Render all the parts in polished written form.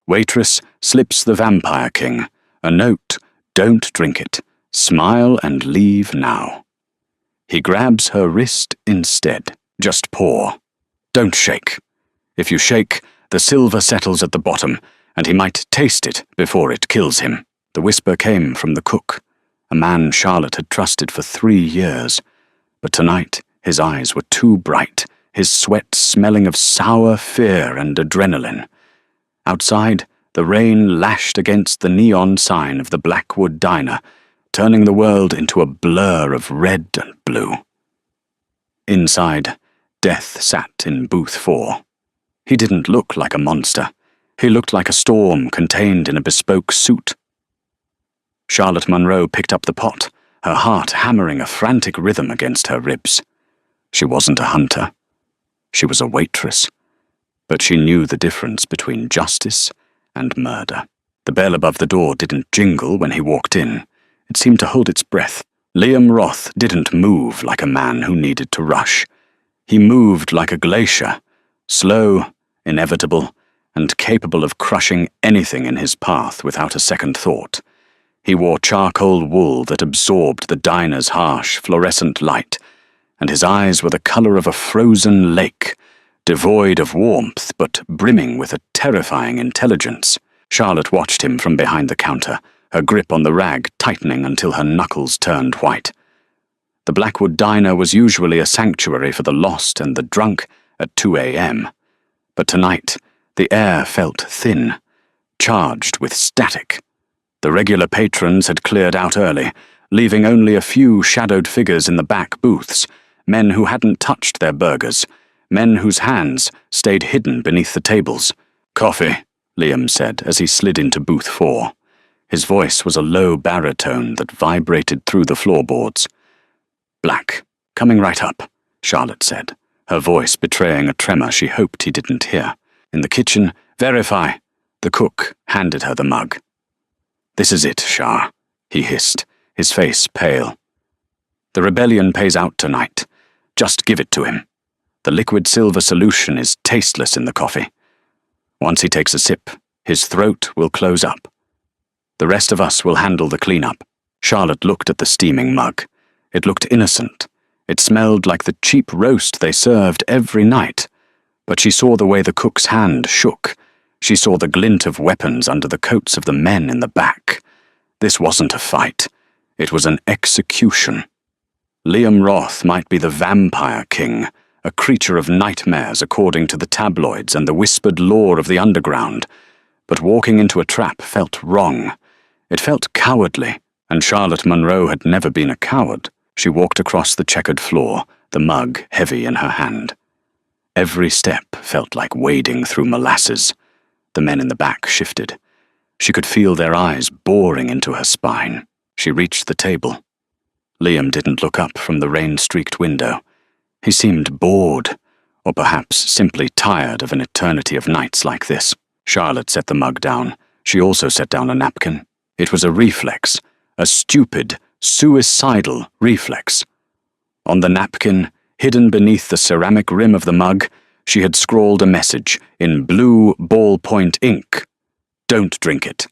Waitress slips the Vampire King a note, don't drink it, smile and leave now. He grabs her wrist instead, just pour. Don't shake. If you shake, the silver settles at the bottom, and he might taste it before it kills him. The whisper came from the cook, a man Charlotte had trusted for 3 years. But tonight, his eyes were too bright, his sweat smelling of sour fear and adrenaline. Outside, the rain lashed against the neon sign of the Blackwood Diner, turning the world into a blur of red and blue. Inside, Death sat in booth 4. He didn't look like a monster. He looked like a storm contained in a bespoke suit. Charlotte Munro picked up the pot, her heart hammering a frantic rhythm against her ribs. She wasn't a hunter. She was a waitress. But she knew the difference between justice and murder. The bell above the door didn't jingle when he walked in. It seemed to hold its breath. Liam Roth didn't move like a man who needed to rush. He moved like a glacier, slow, inevitable, and capable of crushing anything in his path without a second thought. He wore charcoal wool that absorbed the diner's harsh, fluorescent light, and his eyes were the color of a frozen lake, devoid of warmth but brimming with a terrifying intelligence. Charlotte watched him from behind the counter, her grip on the rag tightening until her knuckles turned white. The Blackwood Diner was usually a sanctuary for the lost and the drunk at 2 a.m., but tonight the air felt thin, charged with static. The regular patrons had cleared out early, leaving only a few shadowed figures in the back booths, men who hadn't touched their burgers, men whose hands stayed hidden beneath the tables. "Coffee," Liam said as he slid into booth 4. His voice was a low baritone that vibrated through the floorboards. "Black, coming right up," Charlotte said, her voice betraying a tremor she hoped he didn't hear. In the kitchen, "Verify." The cook handed her the mug. "This is it, Char," he hissed, his face pale. "The rebellion pays out tonight. Just give it to him. The liquid silver solution is tasteless in the coffee. Once he takes a sip, his throat will close up. The rest of us will handle the cleanup." Charlotte looked at the steaming mug. It looked innocent. It smelled like the cheap roast they served every night. But she saw the way the cook's hand shook. She saw the glint of weapons under the coats of the men in the back. This wasn't a fight. It was an execution. Liam Roth might be the Vampire King, a creature of nightmares according to the tabloids and the whispered lore of the underground, but walking into a trap felt wrong. It felt cowardly, and Charlotte Munro had never been a coward. She walked across the checkered floor, the mug heavy in her hand. Every step felt like wading through molasses. The men in the back shifted. She could feel their eyes boring into her spine. She reached the table. Liam didn't look up from the rain-streaked window. He seemed bored, or perhaps simply tired of an eternity of nights like this. Charlotte set the mug down. She also set down a napkin. It was a reflex, a stupid, suicidal reflex. On the napkin, hidden beneath the ceramic rim of the mug, she had scrawled a message in blue ballpoint ink. "Don't drink it.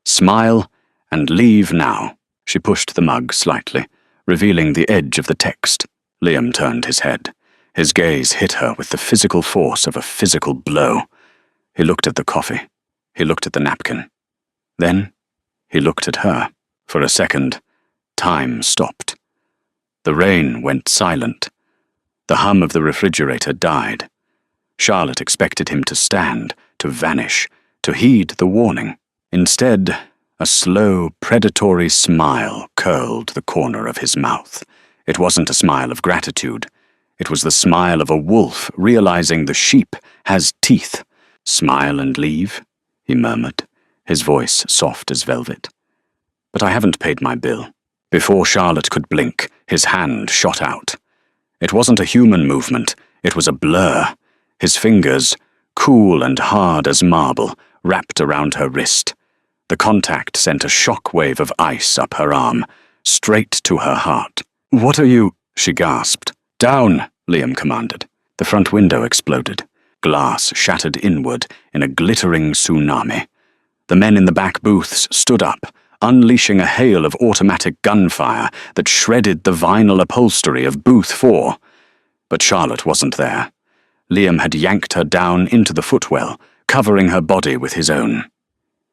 Smile and leave now." She pushed the mug slightly, revealing the edge of the text. Liam turned his head. His gaze hit her with the physical force of a physical blow. He looked at the coffee. He looked at the napkin. Then, he looked at her. For a second, time stopped. The rain went silent. The hum of the refrigerator died. Charlotte expected him to stand, to vanish, to heed the warning. Instead, a slow, predatory smile curled the corner of his mouth. It wasn't a smile of gratitude. It was the smile of a wolf realizing the sheep has teeth. "Smile and leave," he murmured, his voice soft as velvet. "But I haven't paid my bill." Before Charlotte could blink, his hand shot out. It wasn't a human movement, it was a blur. His fingers, cool and hard as marble, wrapped around her wrist. The contact sent a shock wave of ice up her arm, straight to her heart. "What are you?" she gasped. "Down," Liam commanded. The front window exploded. Glass shattered inward in a glittering tsunami. The men in the back booths stood up, unleashing a hail of automatic gunfire that shredded the vinyl upholstery of Booth 4. But Charlotte wasn't there. Liam had yanked her down into the footwell, covering her body with his own.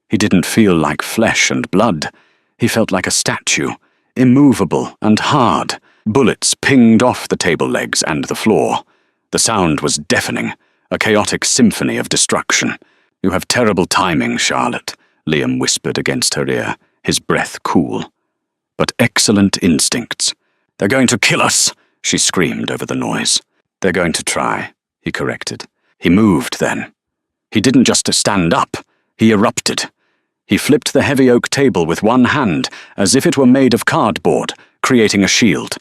He didn't feel like flesh and blood. He felt like a statue, immovable and hard. Bullets pinged off the table legs and the floor. The sound was deafening, a chaotic symphony of destruction. "You have terrible timing, Charlotte," Liam whispered against her ear, his breath cool. "But excellent instincts." "They're going to kill us," she screamed over the noise. "They're going to try," he corrected. He moved then. He didn't just stand up, he erupted. He flipped the heavy oak table with one hand, as if it were made of cardboard, creating a shield.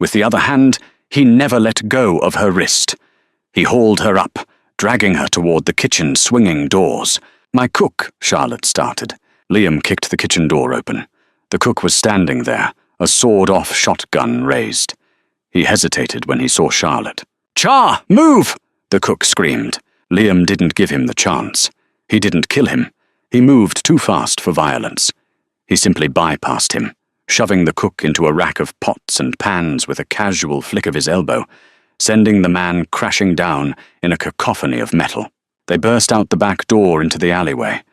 With the other hand, he never let go of her wrist. He hauled her up, dragging her toward the kitchen swinging doors. "My cook," Charlotte started. Liam kicked the kitchen door open. The cook was standing there, a sawed-off shotgun raised. He hesitated when he saw Charlotte. "Char, move!" the cook screamed. Liam didn't give him the chance. He didn't kill him. He moved too fast for violence. He simply bypassed him, shoving the cook into a rack of pots and pans with a casual flick of his elbow, sending the man crashing down in a cacophony of metal. They burst out the back door into the alleyway.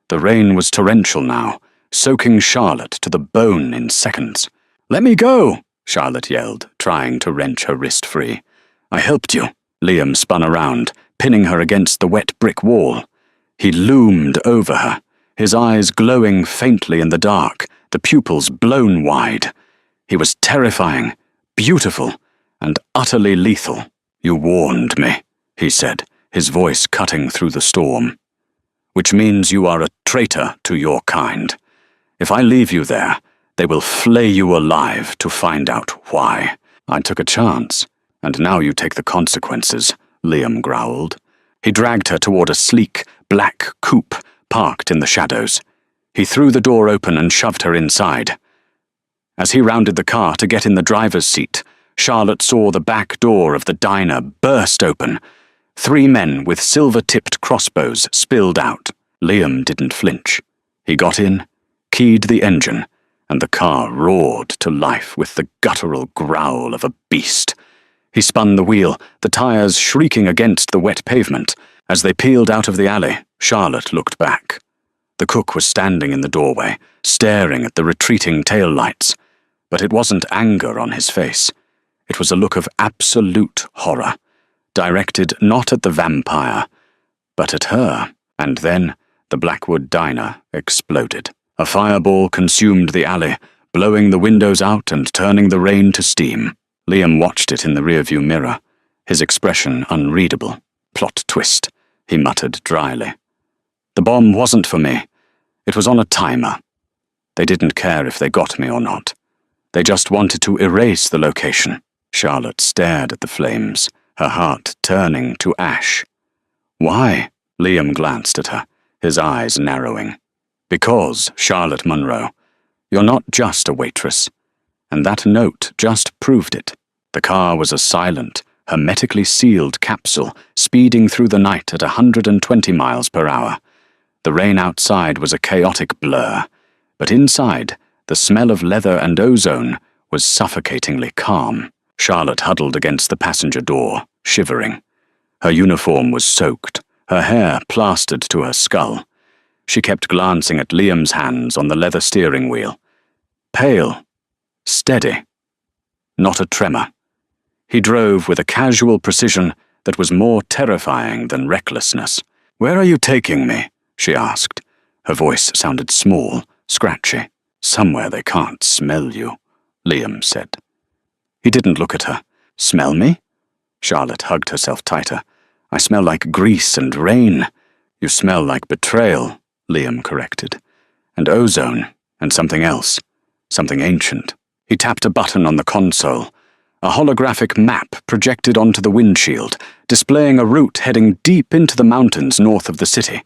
The rain was torrential now, soaking Charlotte to the bone in seconds. "Let me go!" Charlotte yelled, trying to wrench her wrist free. "I helped you." Liam spun around, pinning her against the wet brick wall. He loomed over her, his eyes glowing faintly in the dark, the pupils blown wide. He was terrifying, beautiful, and utterly lethal. "You warned me," he said, his voice cutting through the storm. "Which means you are a traitor to your kind. If I leave you there, they will flay you alive to find out why. I took a chance, and now you take the consequences," Liam growled. He dragged her toward a sleek, black coupe parked in the shadows. He threw the door open and shoved her inside. As he rounded the car to get in the driver's seat, Charlotte saw the back door of the diner burst open. 3 men with silver-tipped crossbows spilled out. Liam didn't flinch. He got in, keyed the engine, and the car roared to life with the guttural growl of a beast. He spun the wheel, the tires shrieking against the wet pavement. As they peeled out of the alley, Charlotte looked back. The cook was standing in the doorway, staring at the retreating taillights. But it wasn't anger on his face. It was a look of absolute horror, directed not at the vampire, but at her. And then the Blackwood diner exploded. A fireball consumed the alley, blowing the windows out and turning the rain to steam. Liam watched it in the rearview mirror, his expression unreadable. "Plot twist," he muttered dryly. "The bomb wasn't for me. It was on a timer. They didn't care if they got me or not. They just wanted to erase the location." Charlotte stared at the flames, her heart turning to ash. "Why?" Liam glanced at her, his eyes narrowing. "Because, Charlotte Munro, you're not just a waitress. And that note just proved it." The car was a silent, hermetically sealed capsule speeding through the night at 120 miles per hour. The rain outside was a chaotic blur, but inside, the smell of leather and ozone was suffocatingly calm. Charlotte huddled against the passenger door, shivering. Her uniform was soaked, her hair plastered to her skull. She kept glancing at Liam's hands on the leather steering wheel. Pale, steady, not a tremor. He drove with a casual precision that was more terrifying than recklessness. "Where are you taking me?" she asked. Her voice sounded small, scratchy. "Somewhere they can't smell you," Liam said. He didn't look at her. "Smell me?" Charlotte hugged herself tighter. "I smell like grease and rain." "You smell like betrayal," Liam corrected. "And ozone, and something else. Something ancient." He tapped a button on the console. A holographic map projected onto the windshield, displaying a route heading deep into the mountains north of the city.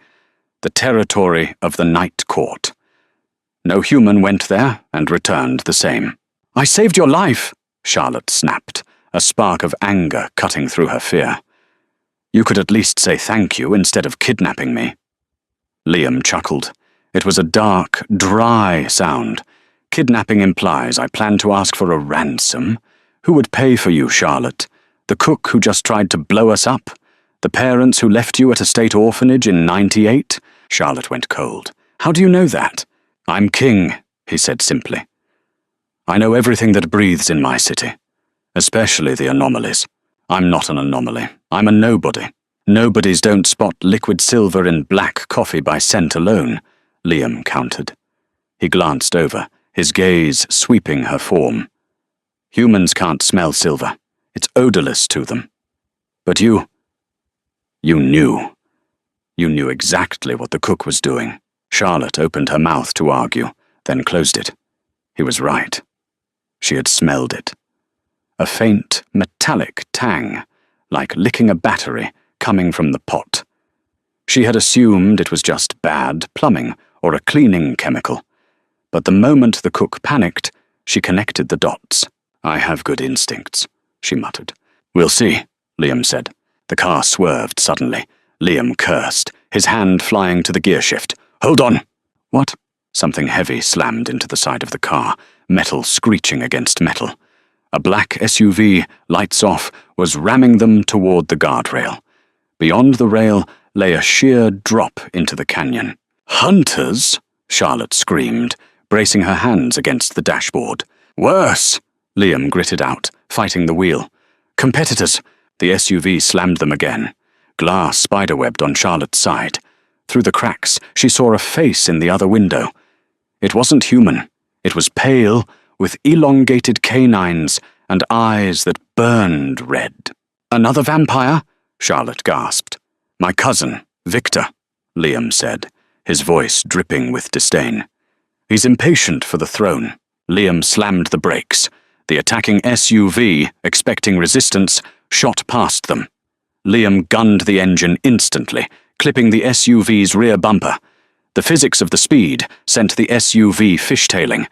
The territory of the Night Court. No human went there and returned the same. "I saved your life," Charlotte snapped, a spark of anger cutting through her fear. "You could at least say thank you instead of kidnapping me." Liam chuckled. It was a dark, dry sound. Kidnapping implies I plan to ask for a ransom. Who would pay for you, Charlotte? The cook who just tried to blow us up? The parents who left you at a state orphanage in '98? Charlotte went cold. How do you know that? I'm king, he said simply. I know everything that breathes in my city, especially the anomalies. I'm not an anomaly. I'm a nobody. Nobodies don't spot liquid silver in black coffee by scent alone, Liam countered. He glanced over, his gaze sweeping her form. Humans can't smell silver. It's odorless to them. But you knew. You knew exactly what the cook was doing. Charlotte opened her mouth to argue, then closed it. He was right. She had smelled it. A faint, metallic tang, like licking a battery, coming from the pot. She had assumed it was just bad plumbing or a cleaning chemical. But the moment the cook panicked, she connected the dots. I have good instincts, she muttered. We'll see, Liam said. The car swerved suddenly. Liam cursed, his hand flying to the gear shift. Hold on! What? Something heavy slammed into the side of the car, metal screeching against metal. A black SUV, lights off, was ramming them toward the guardrail. Beyond the rail lay a sheer drop into the canyon. Hunters? Charlotte screamed, bracing her hands against the dashboard. Worse! Liam gritted out, fighting the wheel. Competitors! The SUV slammed them again. Glass spiderwebbed on Charlotte's side. Through the cracks, she saw a face in the other window. It wasn't human. It was pale, with elongated canines and eyes that burned red. Another vampire? Charlotte gasped. My cousin, Victor, Liam said, his voice dripping with disdain. He's impatient for the throne. Liam slammed the brakes. The attacking SUV, expecting resistance, shot past them. Liam gunned the engine instantly, clipping the SUV's rear bumper. The physics of the speed sent the SUV fishtailing.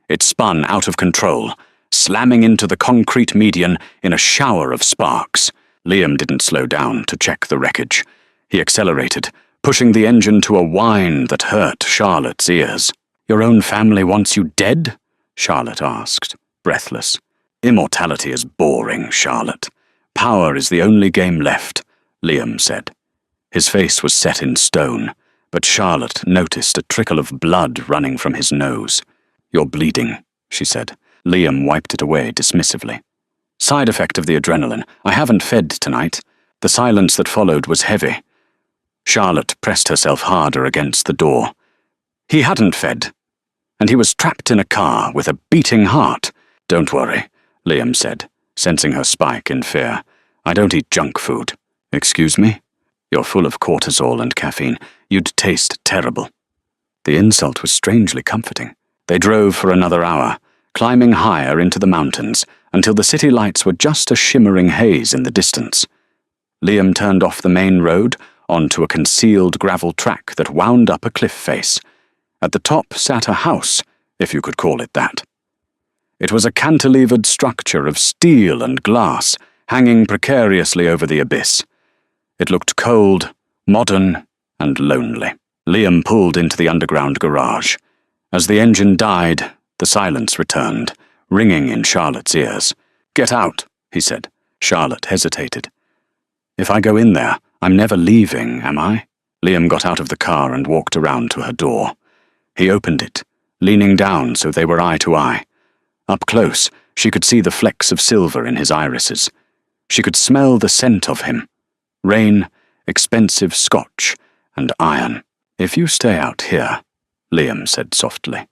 It spun out of control, slamming into the concrete median in a shower of sparks. Liam didn't slow down to check the wreckage. He accelerated, pushing the engine to a whine that hurt Charlotte's ears. Your own family wants you dead? Charlotte asked, breathless. Immortality is boring, Charlotte. Power is the only game left, Liam said. His face was set in stone, but Charlotte noticed a trickle of blood running from his nose. You're bleeding, she said. Liam wiped it away dismissively. Side effect of the adrenaline. I haven't fed tonight. The silence that followed was heavy. Charlotte pressed herself harder against the door. He hadn't fed, and he was trapped in a car with a beating heart. Don't worry, Liam said, sensing her spike in fear. I don't eat junk food. Excuse me? You're full of cortisol and caffeine. You'd taste terrible. The insult was strangely comforting. They drove for another hour, climbing higher into the mountains until the city lights were just a shimmering haze in the distance. Liam turned off the main road onto a concealed gravel track that wound up a cliff face. At the top sat a house, if you could call it that. It was a cantilevered structure of steel and glass, hanging precariously over the abyss. It looked cold, modern, and lonely. Liam pulled into the underground garage. As the engine died, the silence returned, ringing in Charlotte's ears. Get out, he said. Charlotte hesitated. If I go in there, I'm never leaving, am I? Liam got out of the car and walked around to her door. He opened it, leaning down so they were eye to eye. Up close, she could see the flecks of silver in his irises. She could smell the scent of him. Rain, expensive scotch, and iron. If you stay out here, Liam said softly,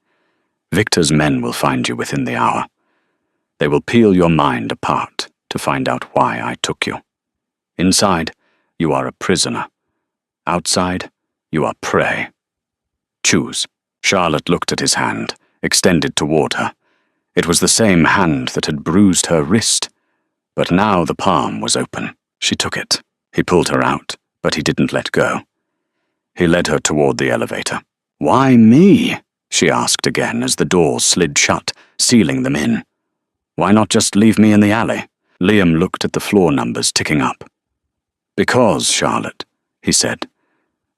Victor's men will find you within the hour. They will peel your mind apart to find out why I took you. Inside, you are a prisoner. Outside, you are prey. Choose. Charlotte looked at his hand, extended toward her. It was the same hand that had bruised her wrist, but now the palm was open. She took it. He pulled her out, but he didn't let go. He led her toward the elevator. Why me? She asked again as the doors slid shut, sealing them in. Why not just leave me in the alley? Liam looked at the floor numbers ticking up. Because, Charlotte, he said,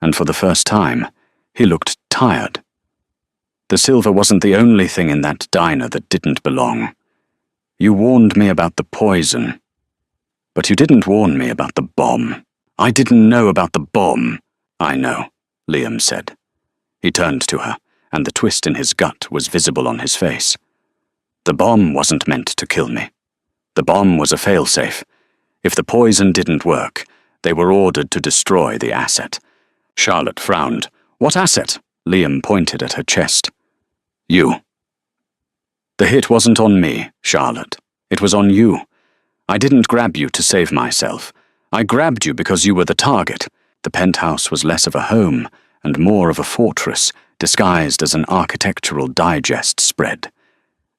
and for the first time, he looked tired. The silver wasn't the only thing in that diner that didn't belong. You warned me about the poison, but you didn't warn me about the bomb. I didn't know about the bomb. I know, Liam said. He turned to her, and the twist in his gut was visible on his face. The bomb wasn't meant to kill me. The bomb was a failsafe. If the poison didn't work, they were ordered to destroy the asset. Charlotte frowned. What asset? Liam pointed at her chest. You. The hit wasn't on me, Charlotte. It was on you. I didn't grab you to save myself. I grabbed you because you were the target. The penthouse was less of a home and more of a fortress, disguised as an architectural digest spread.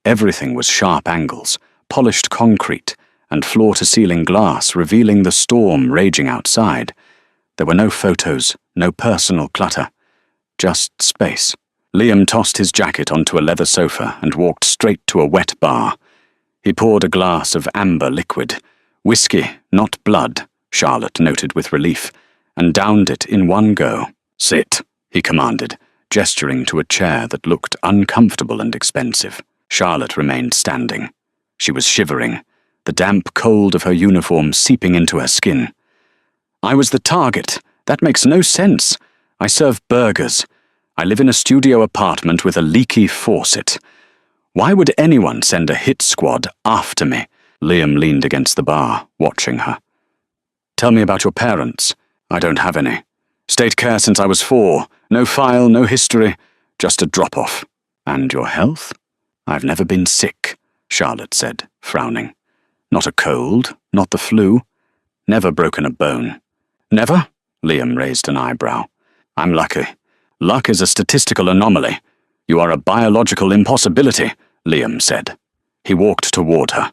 Everything was sharp angles, polished concrete, and floor-to-ceiling glass revealing the storm raging outside. There were no photos, no personal clutter. Just space. Liam tossed his jacket onto a leather sofa and walked straight to a wet bar. He poured a glass of amber liquid. Whiskey, not blood, Charlotte noted with relief, and downed it in one go. Sit, he commanded, gesturing to a chair that looked uncomfortable and expensive. Charlotte remained standing. She was shivering, the damp cold of her uniform seeping into her skin. I was the target. That makes no sense. I serve burgers. I live in a studio apartment with a leaky faucet. Why would anyone send a hit squad after me? Liam leaned against the bar, watching her. Tell me about your parents. I don't have any. State care since I was 4. No file, no history, just a drop-off. And your health? I've never been sick, Charlotte said, frowning. Not a cold, not the flu. Never broken a bone. Never? Liam raised an eyebrow. I'm lucky. Luck is a statistical anomaly. You are a biological impossibility, Liam said. He walked toward her.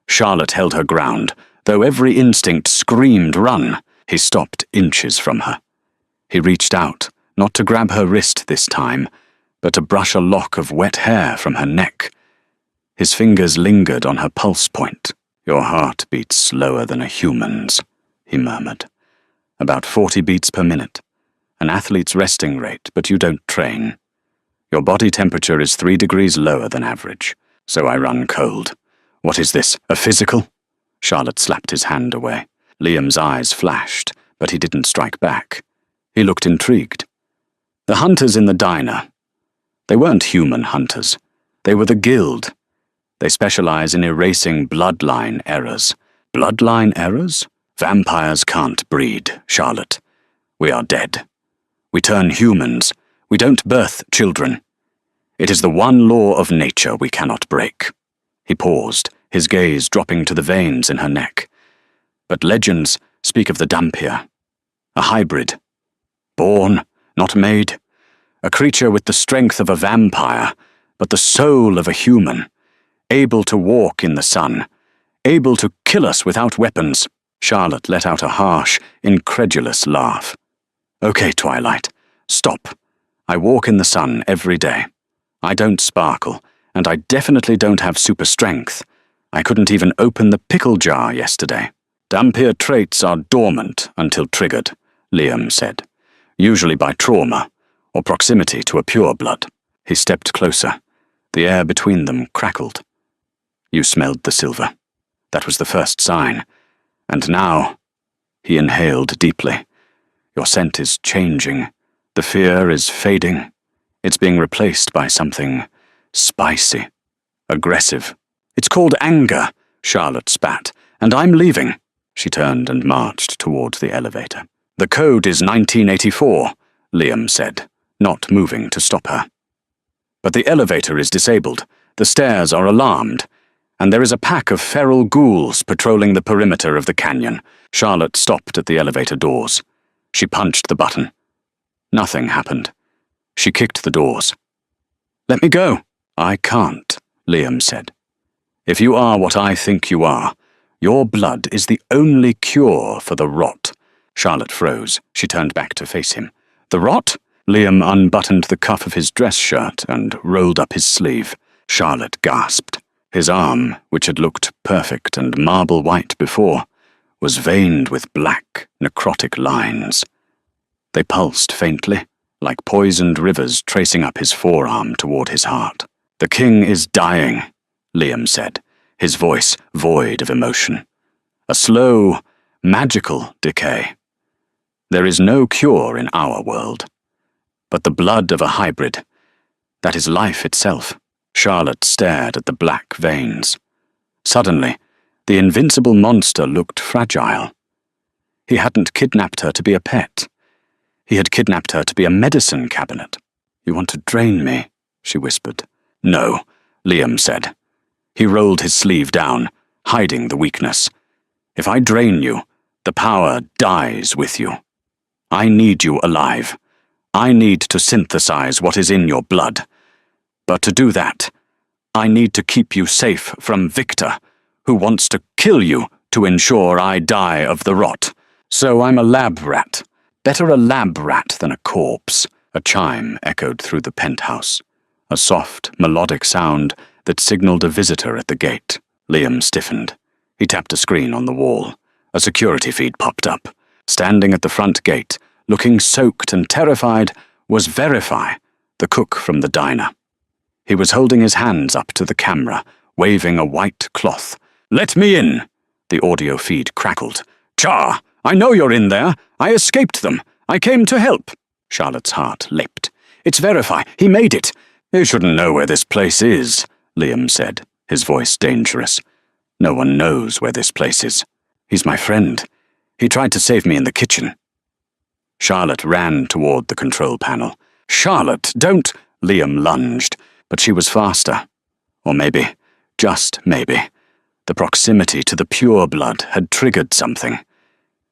Charlotte held her ground, though every instinct screamed run. He stopped inches from her. He reached out, not to grab her wrist this time, but to brush a lock of wet hair from her neck. His fingers lingered on her pulse point. Your heart beats slower than a human's, he murmured. About 40 beats per minute. An athlete's resting rate, but you don't train. Your body temperature is 3 degrees lower than average, so I run cold. What is this, a physical? Charlotte slapped his hand away. Liam's eyes flashed, but he didn't strike back. He looked intrigued. The hunters in the diner. They weren't human hunters. They were the guild. They specialize in erasing bloodline errors. Bloodline errors? Vampires can't breed, Charlotte. We are dead. We turn humans. We don't birth children. It is the one law of nature we cannot break. He paused, his gaze dropping to the veins in her neck. But legends speak of the Dhampir. A hybrid. Born, not made. A creature with the strength of a vampire, but the soul of a human. Able to walk in the sun. Able to kill us without weapons. Charlotte let out a harsh, incredulous laugh. Okay, Twilight, stop. I walk in the sun every day. I don't sparkle, and I definitely don't have super strength. I couldn't even open the pickle jar yesterday. Dhampir traits are dormant until triggered, Liam said, usually by trauma or proximity to a pureblood. He stepped closer. The air between them crackled. You smelled the silver. That was the first sign. And now, he inhaled deeply. Your scent is changing. The fear is fading. It's being replaced by something spicy, aggressive. It's called anger, Charlotte spat, and I'm leaving. She turned and marched towards the elevator. The code is 1984, Liam said, not moving to stop her. But the elevator is disabled. The stairs are alarmed. And there is a pack of feral ghouls patrolling the perimeter of the canyon. Charlotte stopped at the elevator doors. She punched the button. Nothing happened. She kicked the doors. Let me go. I can't, Liam said. If you are what I think you are, your blood is the only cure for the rot. Charlotte froze. She turned back to face him. The rot? Liam unbuttoned the cuff of his dress shirt and rolled up his sleeve. Charlotte gasped. His arm, which had looked perfect and marble white before, was veined with black, necrotic lines. They pulsed faintly, like poisoned rivers tracing up his forearm toward his heart. "The king is dying," Liam said, his voice void of emotion. "A slow, magical decay. There is no cure in our world. But the blood of a hybrid, that is life itself." Charlotte stared at the black veins. Suddenly, the invincible monster looked fragile. He hadn't kidnapped her to be a pet. He had kidnapped her to be a medicine cabinet. "You want to drain me?" she whispered. "No," Liam said. He rolled his sleeve down, hiding the weakness. "If I drain you, the power dies with you. I need you alive. I need to synthesize what is in your blood. But to do that, I need to keep you safe from Victor, who wants to kill you to ensure I die of the rot. So I'm a lab rat. Better a lab rat than a corpse." A chime echoed through the penthouse, a soft, melodic sound that signaled a visitor at the gate. Liam stiffened. He tapped a screen on the wall. A security feed popped up. Standing at the front gate, looking soaked and terrified, was Verify, the cook from the diner. He was holding his hands up to the camera, waving a white cloth. "Let me in!" The audio feed crackled. "Char, I know you're in there. I escaped them. I came to help." Charlotte's heart leapt. "It's Verify. He made it." "You shouldn't know where this place is," Liam said, his voice dangerous. "No one knows where this place is. He's my friend. He tried to save me in the kitchen." Charlotte ran toward the control panel. "Charlotte, don't—" Liam lunged, but she was faster. Or maybe, just maybe, the proximity to the pure blood had triggered something.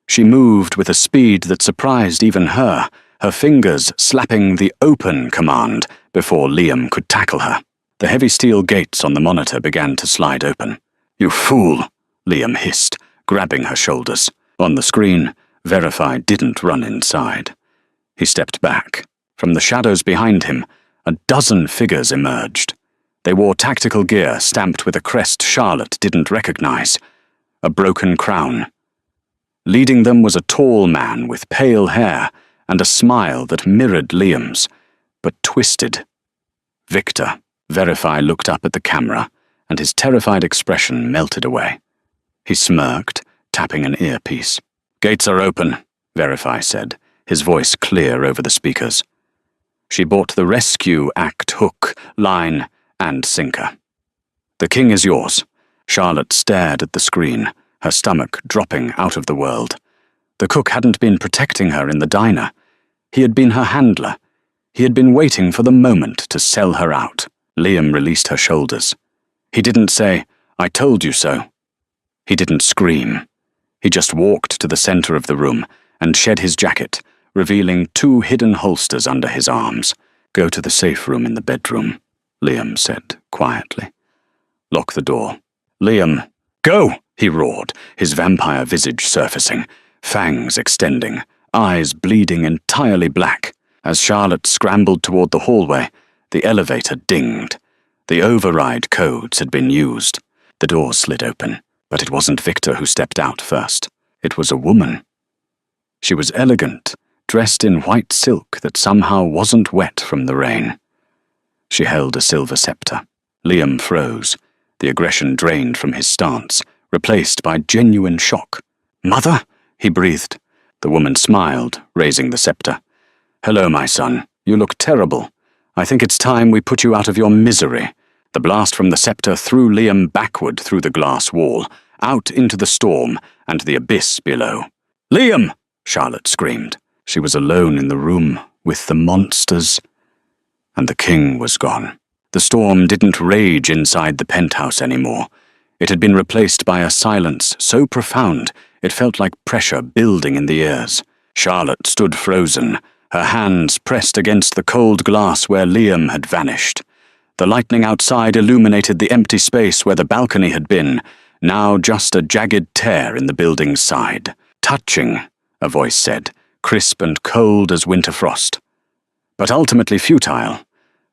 She moved with a speed that surprised even her fingers slapping the "open" command before Liam could tackle her. The heavy steel gates on the monitor began to slide open. "You fool," Liam hissed, grabbing her shoulders. On the screen, Verify didn't run inside. He stepped back. From the shadows behind him, a dozen figures emerged. They wore tactical gear stamped with a crest Charlotte didn't recognize. A broken crown. Leading them was a tall man with pale hair and a smile that mirrored Liam's, but twisted. Victor. Verify looked up at the camera, and his terrified expression melted away. He smirked, tapping an earpiece. "Gates are open," Verify said, his voice clear over the speakers. She bought the rescue act hook, line, and sinker. "The king is yours." Charlotte stared at the screen, her stomach dropping out of the world. The cook hadn't been protecting her in the diner. He had been her handler. He had been waiting for the moment to sell her out. Liam released her shoulders. He didn't say, "I told you so." He didn't scream. He just walked to the center of the room and shed his jacket, revealing 2 hidden holsters under his arms. "Go to the safe room in the bedroom," Liam said quietly. "Lock the door." "Liam, go!" he roared, his vampire visage surfacing, fangs extending, eyes bleeding entirely black. As Charlotte scrambled toward the hallway, the elevator dinged. The override codes had been used. The door slid open, but it wasn't Victor who stepped out first. It was a woman. She was elegant, dressed in white silk that somehow wasn't wet from the rain. She held a silver scepter. Liam froze, the aggression drained from his stance, replaced by genuine shock. "Mother?" he breathed. The woman smiled, raising the scepter. "Hello, my son. You look terrible. I think it's time we put you out of your misery." The blast from the scepter threw Liam backward through the glass wall, out into the storm and the abyss below. "Liam!" Charlotte screamed. She was alone in the room with the monsters, and the king was gone. The storm didn't rage inside the penthouse anymore. It had been replaced by a silence so profound it felt like pressure building in the ears. Charlotte stood frozen, her hands pressed against the cold glass where Liam had vanished. The lightning outside illuminated the empty space where the balcony had been, now just a jagged tear in the building's side. "Touching," a voice said, crisp and cold as winter frost. But ultimately futile.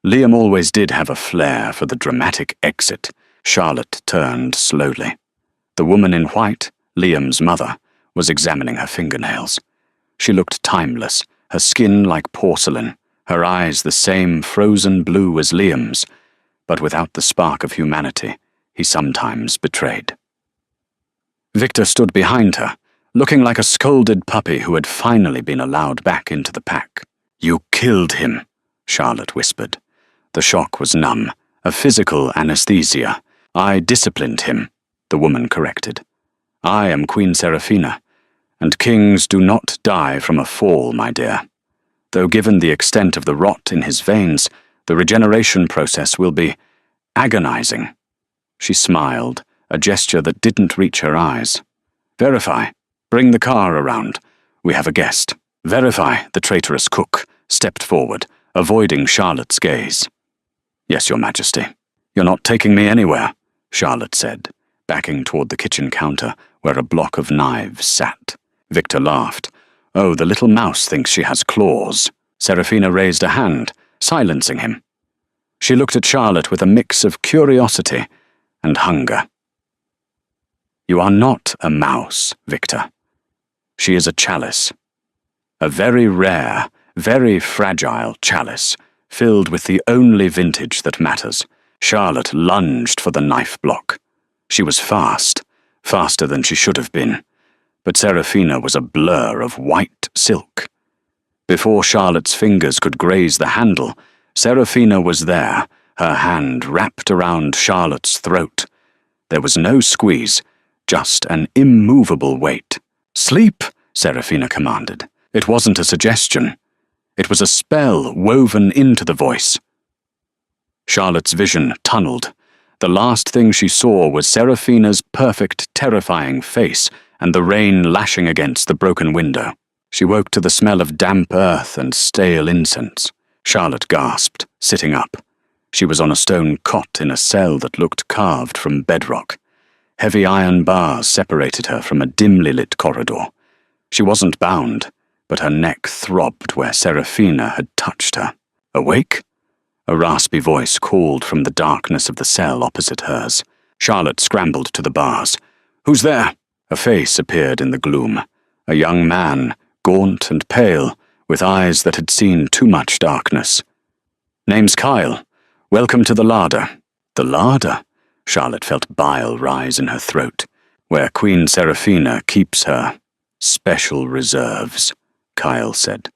Liam always did have a flair for the dramatic exit. Charlotte turned slowly. The woman in white, Liam's mother, was examining her fingernails. She looked timeless, her skin like porcelain, her eyes the same frozen blue as Liam's, but without the spark of humanity he sometimes betrayed. Victor stood behind her, looking like a scolded puppy who had finally been allowed back into the pack. "You killed him," Charlotte whispered. The shock was numb, a physical anesthesia. "I disciplined him," the woman corrected. "I am Queen Seraphina, and kings do not die from a fall, my dear. Though given the extent of the rot in his veins, the regeneration process will be agonizing." She smiled, a gesture that didn't reach her eyes. "Verify. Bring the car around. We have a guest." Verify, the traitorous cook, stepped forward, avoiding Charlotte's gaze. "Yes, Your Majesty." "You're not taking me anywhere," Charlotte said, backing toward the kitchen counter where a block of knives sat. Victor laughed. "Oh, the little mouse thinks she has claws." Seraphina raised a hand, silencing him. She looked at Charlotte with a mix of curiosity and hunger. "You are not a mouse, Victor. She is a chalice. A very rare, very fragile chalice, filled with the only vintage that matters." Charlotte lunged for the knife block. She was fast, faster than she should have been, but Seraphina was a blur of white silk. Before Charlotte's fingers could graze the handle, Seraphina was there, her hand wrapped around Charlotte's throat. There was no squeeze, just an immovable weight. "Sleep," Seraphina commanded. It wasn't a suggestion. It was a spell woven into the voice. Charlotte's vision tunneled. The last thing she saw was Seraphina's perfect, terrifying face and the rain lashing against the broken window. She woke to the smell of damp earth and stale incense. Charlotte gasped, sitting up. She was on a stone cot in a cell that looked carved from bedrock. Heavy iron bars separated her from a dimly lit corridor. She wasn't bound, but her neck throbbed where Seraphina had touched her. "Awake?" A raspy voice called from the darkness of the cell opposite hers. Charlotte scrambled to the bars. "Who's there?" A face appeared in the gloom. A young man, gaunt and pale, with eyes that had seen too much darkness. "Name's Kyle. Welcome to the larder." The larder? Charlotte felt bile rise in her throat. "Where Queen Seraphina keeps her special reserves," Kyle said.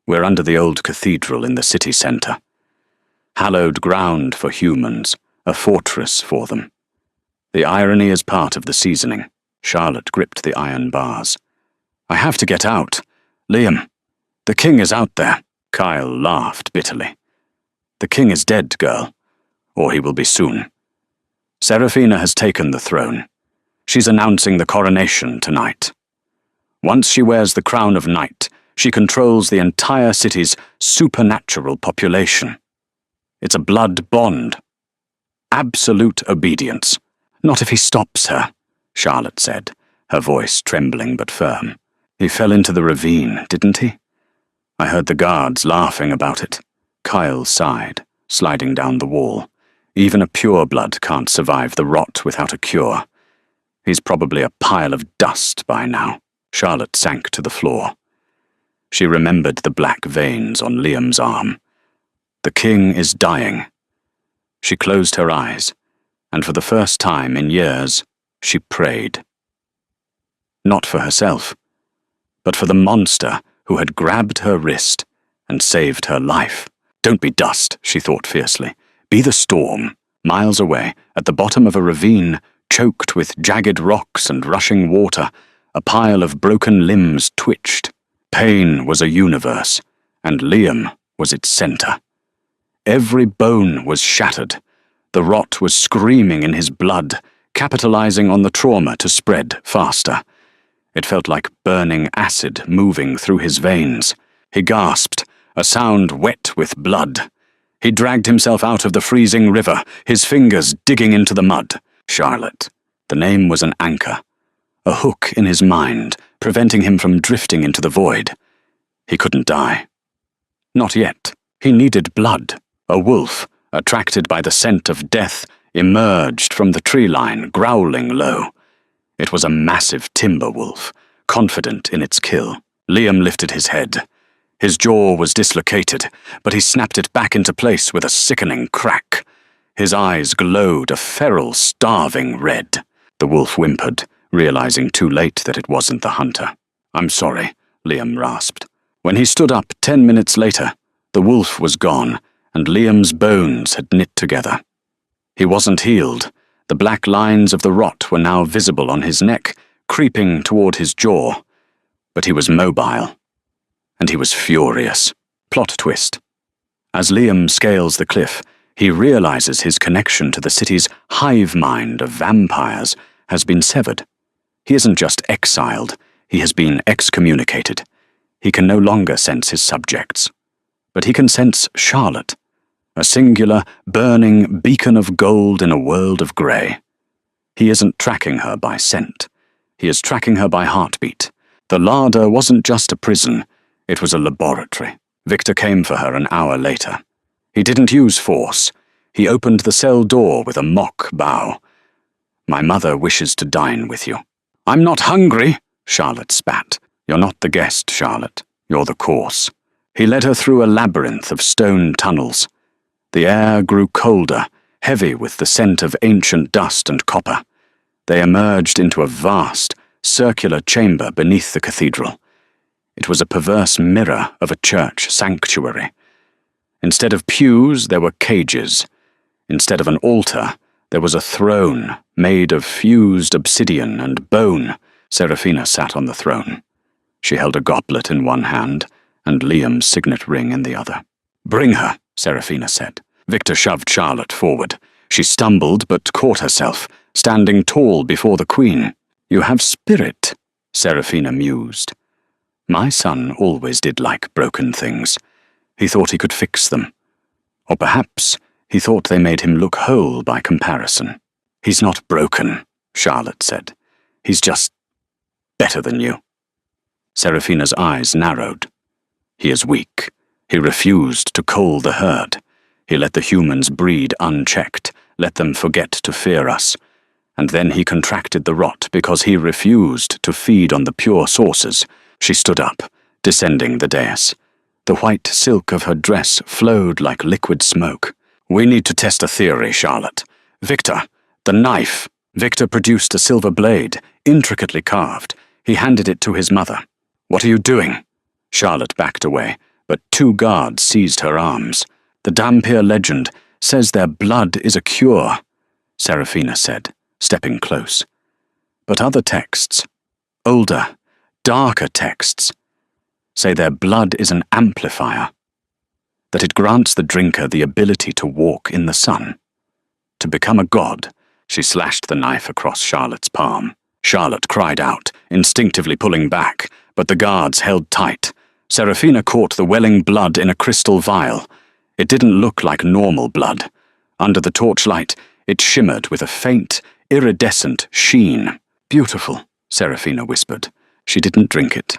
"We're under the old cathedral in the city centre. Hallowed ground for humans, a fortress for them. The irony is part of the seasoning." Charlotte gripped the iron bars. "I have to get out. Liam, the king is out there." Kyle laughed bitterly. "The king is dead, girl. Or he will be soon. Seraphina has taken the throne. She's announcing the coronation tonight. Once she wears the crown of knight, she controls the entire city's supernatural population. It's a blood bond. Absolute obedience." "Not if he stops her," Charlotte said, her voice trembling but firm. "He fell into the ravine, didn't he? I heard the guards laughing about it." Kyle sighed, sliding down the wall. "Even a pureblood can't survive the rot without a cure. He's probably a pile of dust by now." Charlotte sank to the floor. She remembered the black veins on Liam's arm. The king is dying. She closed her eyes, and for the first time in years, she prayed. Not for herself, but for the monster who had grabbed her wrist and saved her life. "Don't be dust," she thought fiercely. "Be the storm." Miles away, at the bottom of a ravine, choked with jagged rocks and rushing water, a pile of broken limbs twitched. Pain was a universe, and Liam was its center. Every bone was shattered. The rot was screaming in his blood, capitalizing on the trauma to spread faster. It felt like burning acid moving through his veins. He gasped, a sound wet with blood. He dragged himself out of the freezing river, his fingers digging into the mud. Charlotte. The name was an anchor, a hook in his mind, preventing him from drifting into the void. He couldn't die. Not yet. He needed blood. A wolf, attracted by the scent of death, emerged from the tree line, growling low. It was a massive timber wolf, confident in its kill. Liam lifted his head. His jaw was dislocated, but he snapped it back into place with a sickening crack. His eyes glowed a feral, starving red. The wolf whimpered, realizing too late that it wasn't the hunter. "I'm sorry," Liam rasped. When he stood up 10 minutes later, the wolf was gone, and Liam's bones had knit together. He wasn't healed. The black lines of the rot were now visible on his neck, creeping toward his jaw. But he was mobile. And he was furious. Plot twist. As Liam scales the cliff, he realizes his connection to the city's hive mind of vampires has been severed. He isn't just exiled, he has been excommunicated. He can no longer sense his subjects. But he can sense Charlotte, a singular, burning beacon of gold in a world of grey. He isn't tracking her by scent. He is tracking her by heartbeat. The larder wasn't just a prison, it was a laboratory. Victor came for her an hour later. He didn't use force. He opened the cell door with a mock bow. "My mother wishes to dine with you." "I'm not hungry," Charlotte spat. "You're not the guest, Charlotte. You're the course." He led her through a labyrinth of stone tunnels. The air grew colder, heavy with the scent of ancient dust and copper. They emerged into a vast, circular chamber beneath the cathedral. It was a perverse mirror of a church sanctuary. Instead of pews, there were cages. Instead of an altar, there was a throne made of fused obsidian and bone. Serafina sat on the throne. She held a goblet in one hand and Liam's signet ring in the other. "Bring her," Serafina said. Victor shoved Charlotte forward. She stumbled but caught herself, standing tall before the queen. "You have spirit," Serafina mused. My son always did like broken things. He thought he could fix them. Or perhaps he thought they made him look whole by comparison. "He's not broken," Charlotte said. "He's just better than you." Serafina's eyes narrowed. "He is weak. He refused to cull the herd. He let the humans breed unchecked, let them forget to fear us. And then he contracted the rot because he refused to feed on the pure sources." She stood up, descending the dais. The white silk of her dress flowed like liquid smoke. "We need to test a theory, Charlotte. Victor, the knife." Victor produced a silver blade, intricately carved. He handed it to his mother. "What are you doing?" Charlotte backed away, but 2 guards seized her arms. "The Dhampir legend says their blood is a cure," Serafina said, stepping close. "But other texts, older, darker texts, say their blood is an amplifier, that it grants the drinker the ability to walk in the sun, to become a god." She slashed the knife across Charlotte's palm. Charlotte cried out, instinctively pulling back, but the guards held tight. Serafina caught the welling blood in a crystal vial. It didn't look like normal blood. Under the torchlight, it shimmered with a faint, iridescent sheen. "Beautiful," Serafina whispered. She didn't drink it.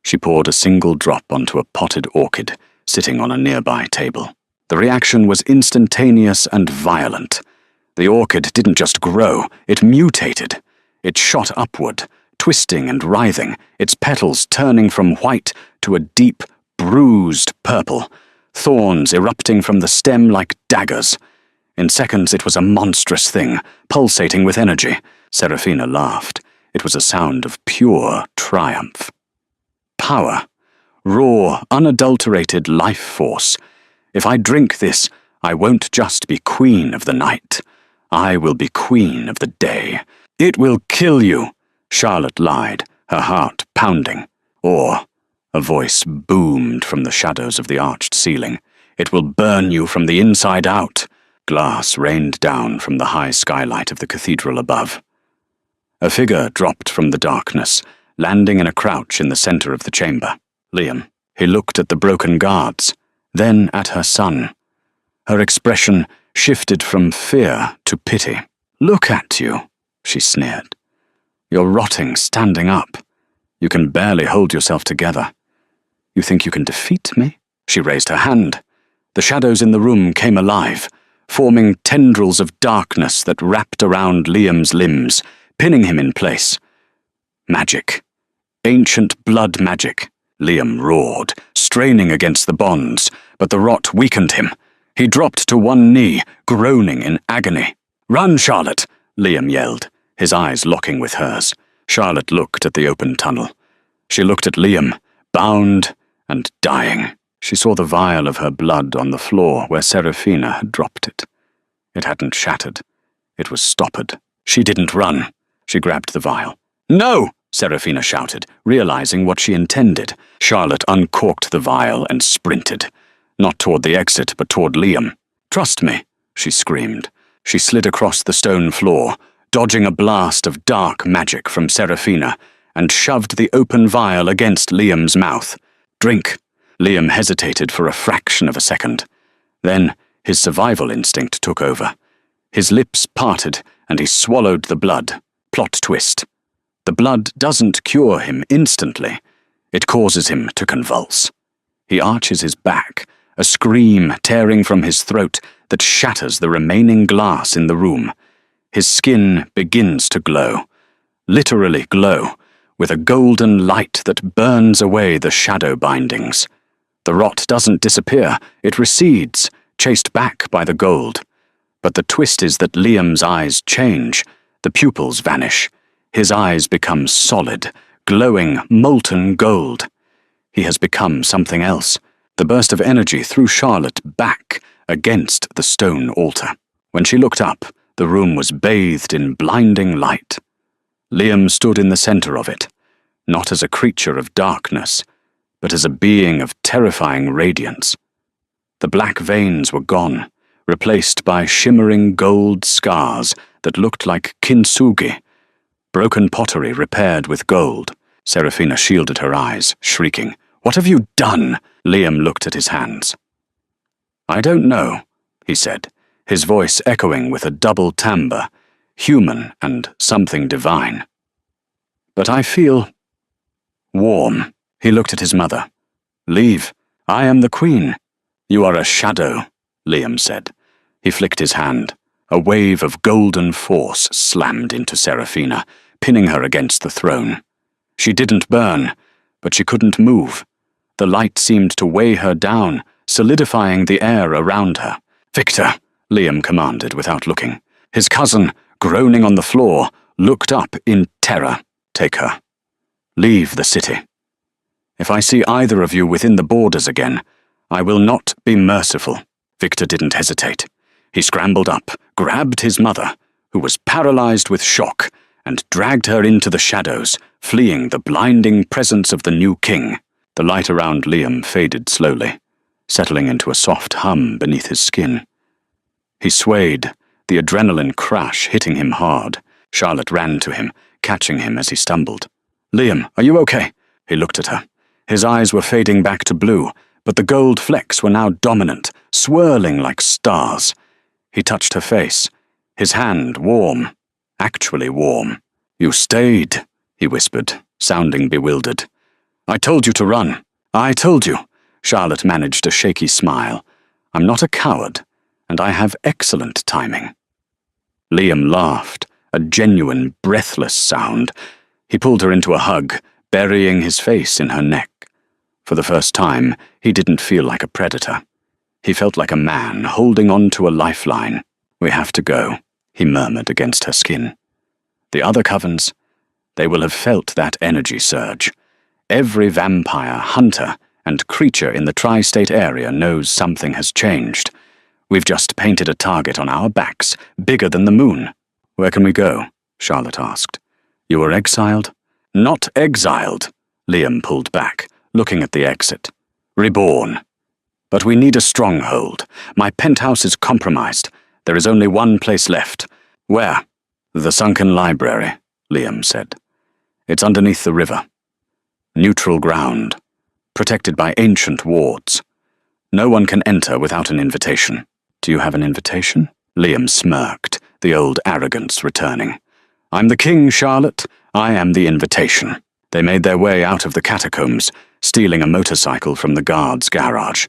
She poured a single drop onto a potted orchid sitting on a nearby table. The reaction was instantaneous and violent. The orchid didn't just grow, it mutated. It shot upward, twisting and writhing, its petals turning from white to a deep, bruised purple, thorns erupting from the stem like daggers. In seconds it was a monstrous thing, pulsating with energy. Serafina laughed. It was a sound of pure triumph. Power. Raw, unadulterated life force. If I drink this, I won't just be queen of the night. I will be queen of the day. "It will kill you," Charlotte lied, her heart pounding. Or, a voice boomed from the shadows of the arched ceiling, "it will burn you from the inside out." Glass rained down from the high skylight of the cathedral above. A figure dropped from the darkness, landing in a crouch in the center of the chamber. Liam. He looked at the broken guards, then at her son. Her expression shifted from fear to pity. "Look at you," she sneered. "You're rotting standing up. You can barely hold yourself together. You think you can defeat me?" She raised her hand. The shadows in the room came alive, forming tendrils of darkness that wrapped around Liam's limbs, pinning him in place. Magic. Ancient blood magic. Liam roared, straining against the bonds, but the rot weakened him. He dropped to one knee, groaning in agony. "Run, Charlotte!" Liam yelled, his eyes locking with hers. Charlotte looked at the open tunnel. She looked at Liam, bound and dying. She saw the vial of her blood on the floor where Seraphina had dropped it. It hadn't shattered. It was stoppered. She didn't run. She grabbed the vial. "No!" Seraphina shouted, realizing what she intended. Charlotte uncorked the vial and sprinted. Not toward the exit, but toward Liam. "Trust me," she screamed. She slid across the stone floor, dodging a blast of dark magic from Seraphina, and shoved the open vial against Liam's mouth. "Drink." Liam hesitated for a fraction of a second. Then his survival instinct took over. His lips parted, and he swallowed the blood. Plot twist. The blood doesn't cure him instantly. It causes him to convulse. He arches his back, a scream tearing from his throat that shatters the remaining glass in the room. His skin begins to glow. Literally glow, with a golden light that burns away the shadow bindings. The rot doesn't disappear, it recedes, chased back by the gold. But the twist is that Liam's eyes change, the pupils vanish. His eyes become solid, glowing, molten gold. He has become something else. The burst of energy threw Charlotte back against the stone altar. When she looked up, the room was bathed in blinding light. Liam stood in the center of it, not as a creature of darkness, but as a being of terrifying radiance. The black veins were gone, replaced by shimmering gold scars that looked like kintsugi, broken pottery repaired with gold. Seraphina shielded her eyes, shrieking, "What have you done?" Liam looked at his hands. "I don't know," he said, his voice echoing with a double timbre, human and something divine. "But I feel warm." He looked at his mother. "Leave. I am the queen." "You are a shadow," Liam said. He flicked his hand. A wave of golden force slammed into Seraphina, pinning her against the throne. She didn't burn, but she couldn't move. The light seemed to weigh her down, solidifying the air around her. "Victor," Liam commanded without looking. His cousin, groaning on the floor, looked up in terror. "Take her. Leave the city. If I see either of you within the borders again, I will not be merciful." Victor didn't hesitate. He scrambled up, grabbed his mother, who was paralyzed with shock, and dragged her into the shadows, fleeing the blinding presence of the new king. The light around Liam faded slowly, settling into a soft hum beneath his skin. He swayed, the adrenaline crash hitting him hard. Charlotte ran to him, catching him as he stumbled. "Liam, are you okay?" He looked at her. His eyes were fading back to blue, but the gold flecks were now dominant, swirling like stars. He touched her face, his hand warm, actually warm. "You stayed," he whispered, sounding bewildered. "I told you to run. I told you." Charlotte managed a shaky smile. "I'm not a coward, and I have excellent timing." Liam laughed, a genuine, breathless sound. He pulled her into a hug, burying his face in her neck. For the first time, he didn't feel like a predator. He felt like a man holding on to a lifeline. "We have to go," he murmured against her skin. The other covens, they will have felt that energy surge. Every vampire, hunter, and creature in the tri-state area knows something has changed. We've just painted a target on our backs, bigger than the moon. "Where can we go?" Charlotte asked. "You were exiled?" "Not exiled," Liam pulled back, looking at the exit. "Reborn. But we need a stronghold. My penthouse is compromised. There is only one place left." "Where?" "The sunken library," Liam said. "It's underneath the river. Neutral ground, protected by ancient wards. No one can enter without an invitation." "Do you have an invitation?" Liam smirked, the old arrogance returning. "I'm the king, Charlotte. I am the invitation." They made their way out of the catacombs, stealing a motorcycle from the guard's garage.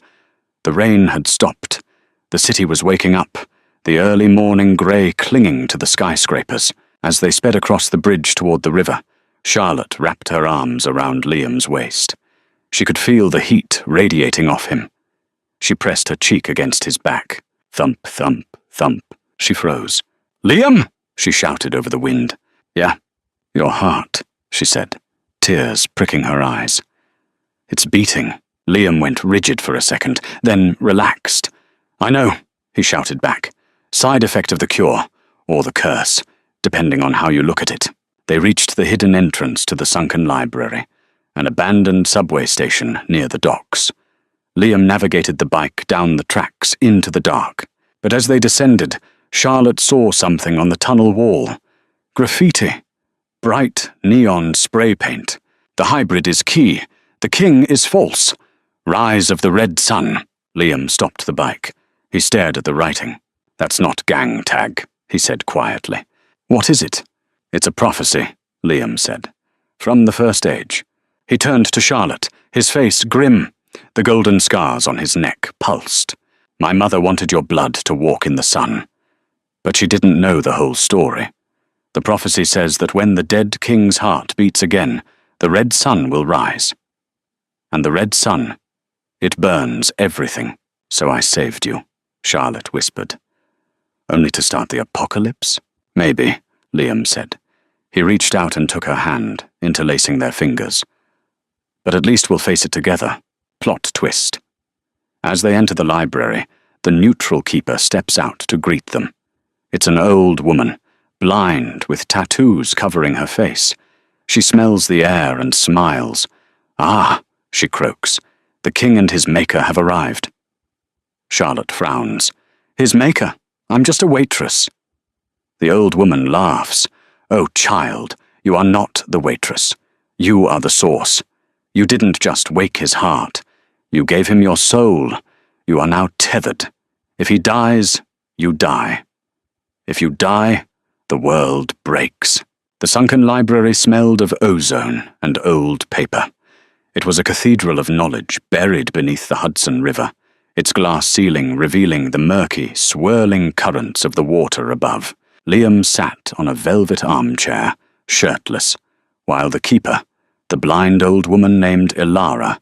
The rain had stopped. The city was waking up, the early morning grey clinging to the skyscrapers. As they sped across the bridge toward the river, Charlotte wrapped her arms around Liam's waist. She could feel the heat radiating off him. She pressed her cheek against his back. Thump, thump, thump. She froze. "Liam!" she shouted over the wind. "Yeah, your heart," she said, tears pricking her eyes. "It's beating." Liam went rigid for a second, then relaxed. "I know," he shouted back. "Side effect of the cure, or the curse, depending on how you look at it." They reached the hidden entrance to the sunken library, an abandoned subway station near the docks. Liam navigated the bike down the tracks into the dark, but as they descended, Charlotte saw something on the tunnel wall. Graffiti. Bright neon spray paint. "The hybrid is key. The king is false. Rise of the Red Sun." Liam stopped the bike. He stared at the writing. "That's not gang tag," he said quietly. "What is it?" "It's a prophecy," Liam said. "From the First Age." He turned to Charlotte, his face grim. The golden scars on his neck pulsed. "My mother wanted your blood to walk in the sun." But she didn't know the whole story. The prophecy says that when the dead king's heart beats again, the red sun will rise. And the red sun, it burns everything. "So I saved you," Charlotte whispered. "Only to start the apocalypse?" "Maybe," Liam said. He reached out and took her hand, interlacing their fingers. "But at least we'll face it together." Plot twist. As they enter the library, the neutral keeper steps out to greet them. It's an old woman, blind, with tattoos covering her face. She smells the air and smiles. "Ah," she croaks, "the king and his maker have arrived." Charlotte frowns. "His maker? I'm just a waitress." The old woman laughs. "Oh, child, you are not the waitress. You are the source. You didn't just wake his heart. You gave him your soul. You are now tethered. If he dies, you die. If you die, the world breaks." The sunken library smelled of ozone and old paper. It was a cathedral of knowledge buried beneath the Hudson River, its glass ceiling revealing the murky, swirling currents of the water above. Liam sat on a velvet armchair, shirtless, while the keeper, the blind old woman named Ilara,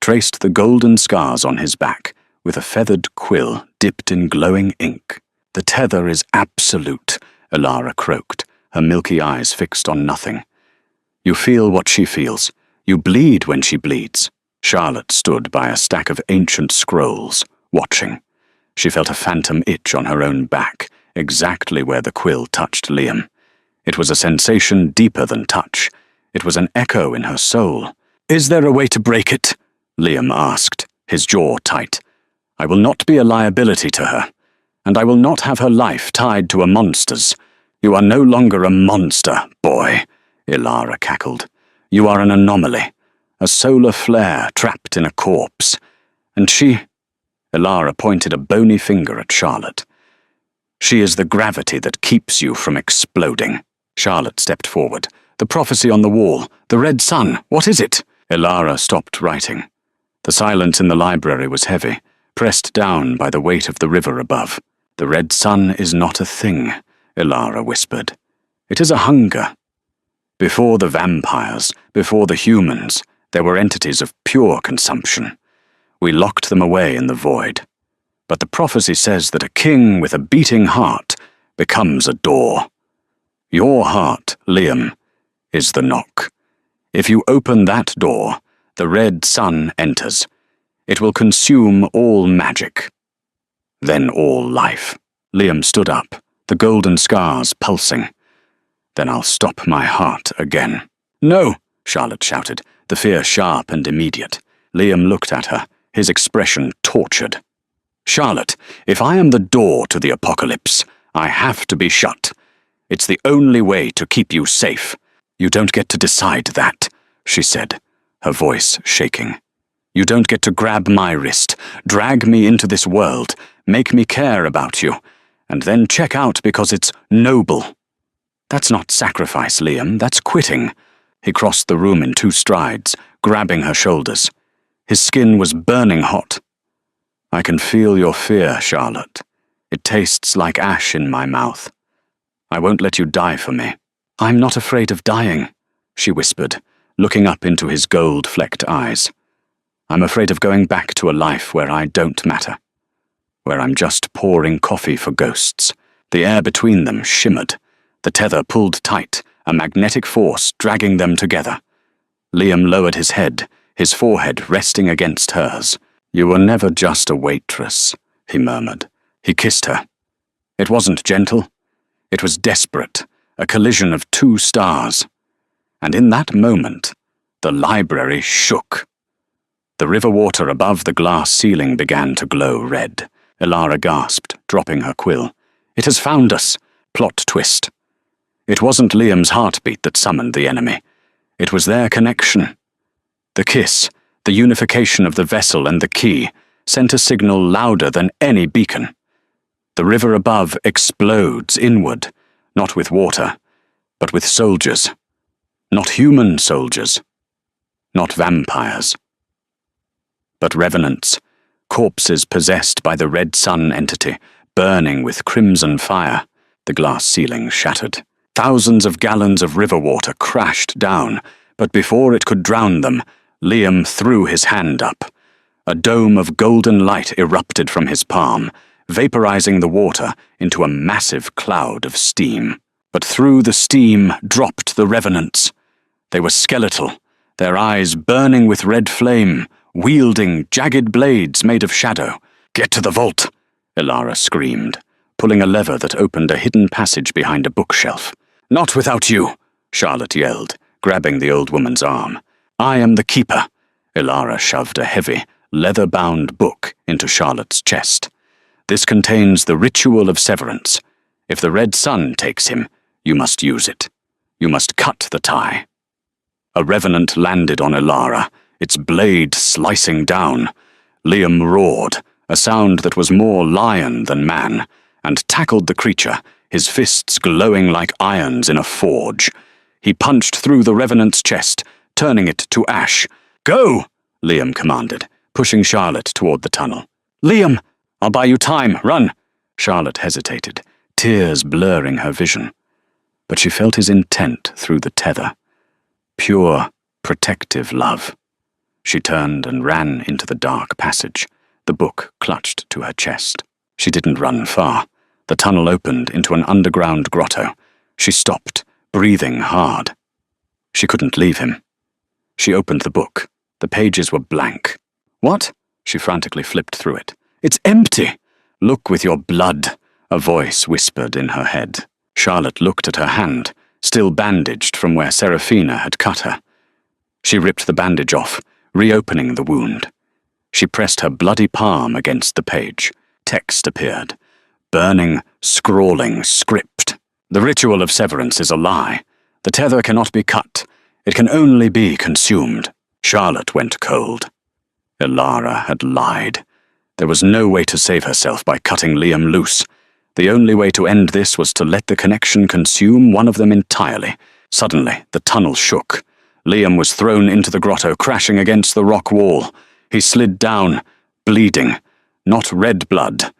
traced the golden scars on his back with a feathered quill dipped in glowing ink. "The tether is absolute," Ilara croaked, her milky eyes fixed on nothing. "You feel what she feels. You bleed when she bleeds." Charlotte stood by a stack of ancient scrolls, watching. She felt a phantom itch on her own back, exactly where the quill touched Liam. It was a sensation deeper than touch. It was an echo in her soul. "Is there a way to break it?" Liam asked, his jaw tight. "I will not be a liability to her, and I will not have her life tied to a monster's." "You are no longer a monster, boy," Ilara cackled. "You are an anomaly, a solar flare trapped in a corpse." And she... Ilara pointed a bony finger at Charlotte. "She is the gravity that keeps you from exploding." Charlotte stepped forward. "The prophecy on the wall, the red sun, what is it?" Ilara stopped writing. The silence in the library was heavy, pressed down by the weight of the river above. "The red sun is not a thing," Ilara whispered. "It is a hunger. Before the vampires, before the humans, there were entities of pure consumption. We locked them away in the void. But the prophecy says that a king with a beating heart becomes a door. Your heart, Liam, is the knock. If you open that door, the red sun enters. It will consume all magic. Then all life." Liam stood up, the golden scars pulsing. "Then I'll stop my heart again." "No!" Charlotte shouted, the fear sharp and immediate. Liam looked at her, his expression tortured. "Charlotte, if I am the door to the apocalypse, I have to be shut. It's the only way to keep you safe. You don't get to decide that," she said, her voice shaking. "You don't get to grab my wrist, drag me into this world, make me care about you, and then check out because it's noble. That's not sacrifice, Liam, that's quitting." He crossed the room in 2 strides, grabbing her shoulders. His skin was burning hot. "I can feel your fear, Charlotte. It tastes like ash in my mouth. I won't let you die for me." "I'm not afraid of dying," she whispered, looking up into his gold-flecked eyes. I'm afraid of going back to a life where I don't matter, where I'm just pouring coffee for ghosts. The air between them shimmered. The tether pulled tight, a magnetic force dragging them together. Liam lowered his head, his forehead resting against hers. "You were never just a waitress," he murmured. He kissed her. It wasn't gentle. It was desperate, a collision of two stars. And in that moment, the library shook. The river water above the glass ceiling began to glow red. Elara gasped, dropping her quill. "It has found us!" Plot twist. It wasn't Liam's heartbeat that summoned the enemy. It was their connection. The kiss, the unification of the vessel and the key, sent a signal louder than any beacon. The river above explodes inward, not with water, but with soldiers. Not human soldiers. Not vampires. But revenants, corpses possessed by the red sun entity, burning with crimson fire. The glass ceiling shattered. Thousands of gallons of river water crashed down, but before it could drown them, Liam threw his hand up. A dome of golden light erupted from his palm, vaporizing the water into a massive cloud of steam. But through the steam dropped the revenants. They were skeletal, their eyes burning with red flame, wielding jagged blades made of shadow. "Get to the vault!" Elara screamed, pulling a lever that opened a hidden passage behind a bookshelf. "Not without you!" Charlotte yelled, grabbing the old woman's arm. "I am the keeper." Elara shoved a heavy, leather-bound book into Charlotte's chest. "This contains the ritual of severance. If the red sun takes him, you must use it. You must cut the tie." A revenant landed on Elara, its blade slicing down. Liam roared, a sound that was more lion than man, and tackled the creature, his fists glowing like irons in a forge. He punched through the revenant's chest, turning it to ash. "Go!" Liam commanded, pushing Charlotte toward the tunnel. "Liam! I'll buy you time. Run!" Charlotte hesitated, tears blurring her vision. But she felt his intent through the tether. Pure, protective love. She turned and ran into the dark passage, the book clutched to her chest. She didn't run far. The tunnel opened into an underground grotto. She stopped, breathing hard. She couldn't leave him. She opened the book. The pages were blank. "What?" She frantically flipped through it. "It's empty!" "Look with your blood," a voice whispered in her head. Charlotte looked at her hand, still bandaged from where Seraphina had cut her. She ripped the bandage off, reopening the wound. She pressed her bloody palm against the page. Text appeared. Burning, scrawling script. "The ritual of severance is a lie. The tether cannot be cut. It can only be consumed." Charlotte went cold. Elara had lied. There was no way to save herself by cutting Liam loose. The only way to end this was to let the connection consume one of them entirely. Suddenly, the tunnel shook. Liam was thrown into the grotto, crashing against the rock wall. He slid down, bleeding. Not red blood,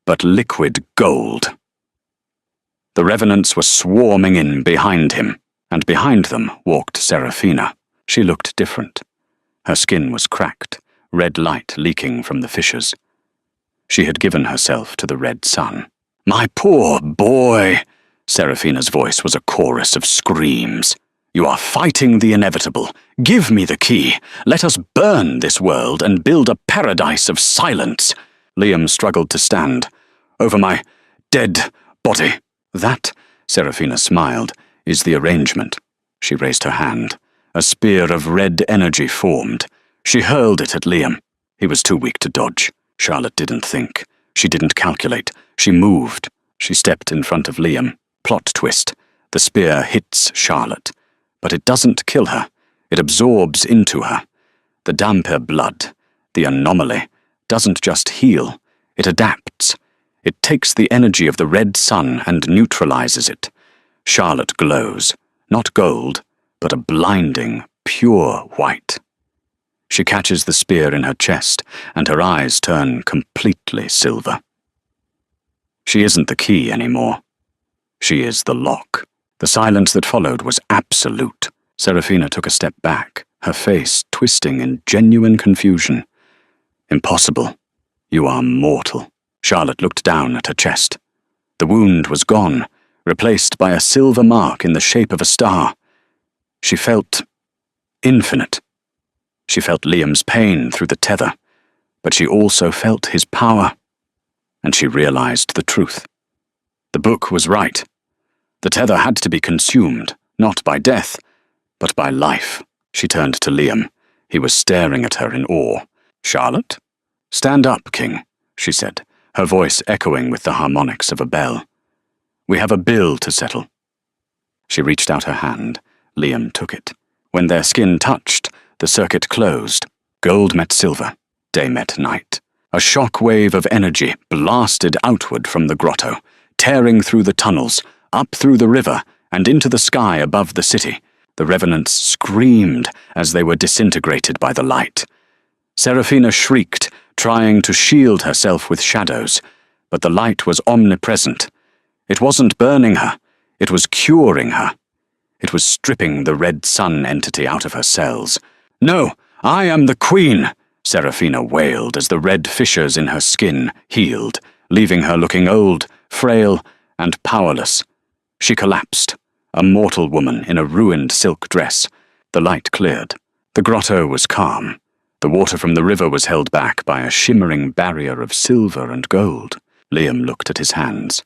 but liquid gold. The revenants were swarming in behind him, and behind them walked Seraphina. She looked different. Her skin was cracked, red light leaking from the fissures. She had given herself to the red sun. "My poor boy!" Seraphina's voice was a chorus of screams. "You are fighting the inevitable. Give me the key. Let us burn this world and build a paradise of silence." Liam struggled to stand. "Over my dead body." "That," Seraphina smiled, "is the arrangement." She raised her hand. A spear of red energy formed. She hurled it at Liam. He was too weak to dodge. Charlotte didn't think. She didn't calculate. She moved. She stepped in front of Liam. Plot twist. The spear hits Charlotte. But it doesn't kill her. It absorbs into her. The Damper blood, the anomaly, doesn't just heal. It adapts. It takes the energy of the red sun and neutralizes it. Charlotte glows. Not gold, but a blinding, pure white. She catches the spear in her chest, and her eyes turn completely silver. She isn't the key anymore. She is the lock. The silence that followed was absolute. Seraphina took a step back, her face twisting in genuine confusion. Impossible. You are mortal. Charlotte looked down at her chest. The wound was gone, replaced by a silver mark in the shape of a star. She felt infinite. She felt Liam's pain through the tether, but she also felt his power. And she realized the truth. The book was right. The tether had to be consumed, not by death, but by life. She turned to Liam. He was staring at her in awe. "Charlotte? Stand up, King," she said, her voice echoing with the harmonics of a bell. "We have a bill to settle." She reached out her hand. Liam took it. When their skin touched, the circuit closed. Gold met silver. Day met night. A shock wave of energy blasted outward from the grotto, tearing through the tunnels, up through the river, and into the sky above the city. The revenants screamed as they were disintegrated by the light. Seraphina shrieked, trying to shield herself with shadows, but the light was omnipresent. It wasn't burning her, it was curing her. It was stripping the red sun entity out of her cells. "No, I am the queen!" Seraphina wailed as the red fissures in her skin healed, leaving her looking old, frail, and powerless. She collapsed, a mortal woman in a ruined silk dress. The light cleared. The grotto was calm. The water from the river was held back by a shimmering barrier of silver and gold. Liam looked at his hands.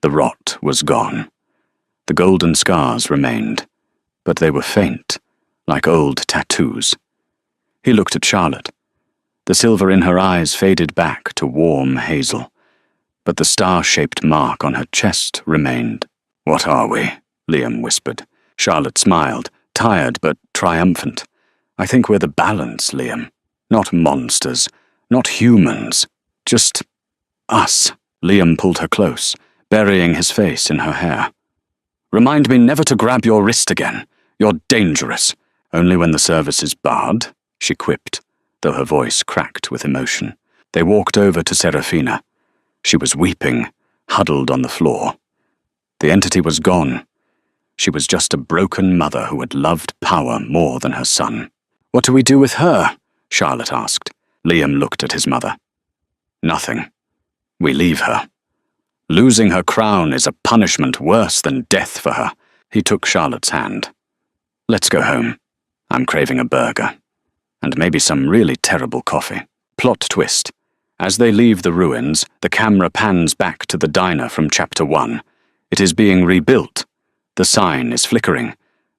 The rot was gone. The golden scars remained, but they were faint, like old tattoos. He looked at Charlotte. The silver in her eyes faded back to warm hazel, but the star-shaped mark on her chest remained. "What are we?" Liam whispered. Charlotte smiled, tired but triumphant. "I think we're the balance, Liam. Not monsters, not humans, just us." Liam pulled her close, burying his face in her hair. "Remind me never to grab your wrist again. You're dangerous." "Only when the service is barred," she quipped, though her voice cracked with emotion. They walked over to Seraphina. She was weeping, huddled on the floor. The entity was gone. She was just a broken mother who had loved power more than her son. "What do we do with her?" Charlotte asked. Liam looked at his mother. "Nothing. We leave her. Losing her crown is a punishment worse than death for her." He took Charlotte's hand. "Let's go home. I'm craving a burger. And maybe some really terrible coffee." Plot twist. As they leave the ruins, the camera pans back to the diner from Chapter 1. It is being rebuilt. The sign is flickering,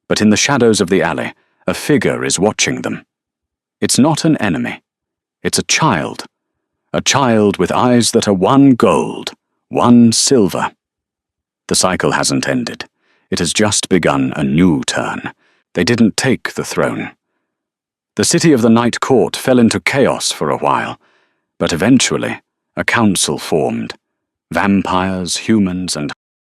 but in the shadows of the alley, a figure is watching them. It's not an enemy. It's a child. A child with eyes that are one gold, one silver. The cycle hasn't ended. It has just begun a new turn. They didn't take the throne. The city of the Night Court fell into chaos for a while, but eventually a council formed. Vampires, humans, and